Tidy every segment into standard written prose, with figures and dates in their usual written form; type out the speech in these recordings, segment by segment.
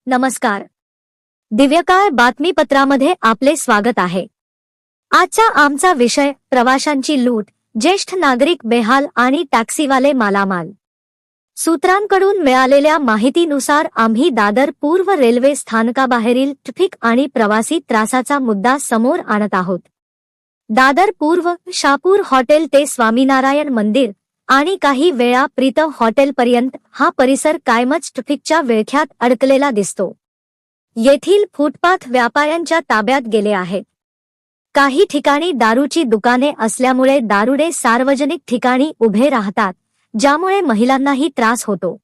नमस्कार. दिव्यकाळ बातमीपत्रामध्ये आपले स्वागत आहे. आजचा आमचा विषय प्रवाशांची लूट, ज्येष्ठ नागरिक बेहाल आणि टॅक्सीवाले मालामाल. सूत्रांकडून मिळालेल्या माहितीनुसार आम्ही दादर पूर्व रेल्वे स्थानकाबाहेरील ट्रॅफिक आणि प्रवासी त्रासाचा मुद्दा समोर आणत आहोत. दादर पूर्व शापूर हॉटेल ते स्वामीनारायण मंदिर आणि काही वेळा प्रीतम हॉटेलपर्यंत हा परिसर कायमच ट्रॅफिकच्या विळख्यात अडकलेला दिसतो. येथील फुटपाथ व्यापाऱ्यांच्या ताब्यात गेले आहेत. काही ठिकाणी दारूची दुकाने असल्यामुळे दारुडे सार्वजनिक ठिकाणी उभे राहतात, ज्यामुळे महिलांनाही त्रास होतो.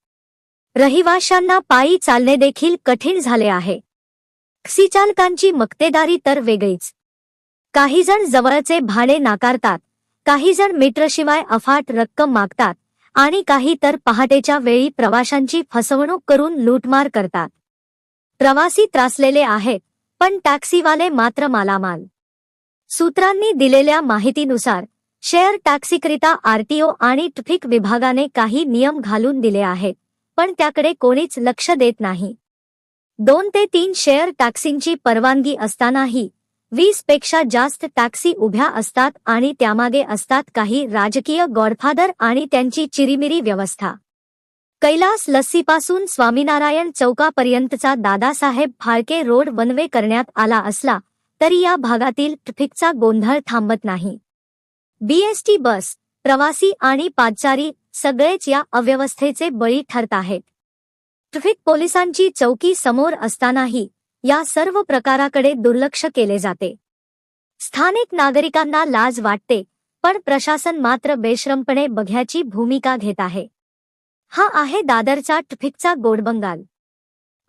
रहिवाशांना पायी चालणे देखील कठीण झाले आहे. टॅक्सी चालकांची मक्तेदारी तर वेगळीच. काही जण जवळचे भाडे नाकारतात, काही जण मीटरशिवाय अफाट रक्कम मागतात आणि काही तर पहाटेच्या वेळी प्रवाशांची फसवणूक करून लूटमार करतात. प्रवासी त्रासलेले आहेत, पण टॅक्सीवाले मात्र मालामाल. सूत्रांनी दिलेल्या माहितीनुसार शेअर टॅक्सीकरिता आरटीओ आणि ट्रॅफिक विभागाने काही नियम घालून दिले आहेत, पण त्याकडे कोणीच लक्ष देत नाही. 2 ते 3 शेअर टॅक्सींची परवानगी असतानाही 20 पेक्षा जास्त टॅक्सी उभ्या असतात आणि त्यामागे असतात काही राजकीय गॉडफादर आणि त्यांची चिरीमिरी व्यवस्था. कैलास लस्सीपासून स्वामीनारायण चौकापर्यंतचा Dadasaheb Phalke road one way करण्यात आला असला तरी या भागातील ट्रॅफिकचा गोंधळ थांबत नाही. बीएसटी बस, प्रवासी आणि पादचारी सगळेच या अव्यवस्थेचे बळी ठरत आहेत. ट्रॅफिक पोलिसांची चौकी समोर असतानाही या सर्व प्रकाराकडे दुर्लक्ष केले जाते. स्थानिक नागरिकांना लाज वाटते, पण प्रशासन मात्र बेशरमपणे बघ्याची भूमिका घेत आहे. हा आहे दादरचा ट्रॅफिकचा गोडबंगाल.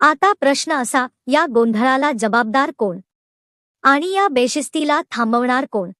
आता प्रश्न असा, या गोंधळाला जबाबदार कोण आणि या बेशिस्तीला थांबवणार कोण?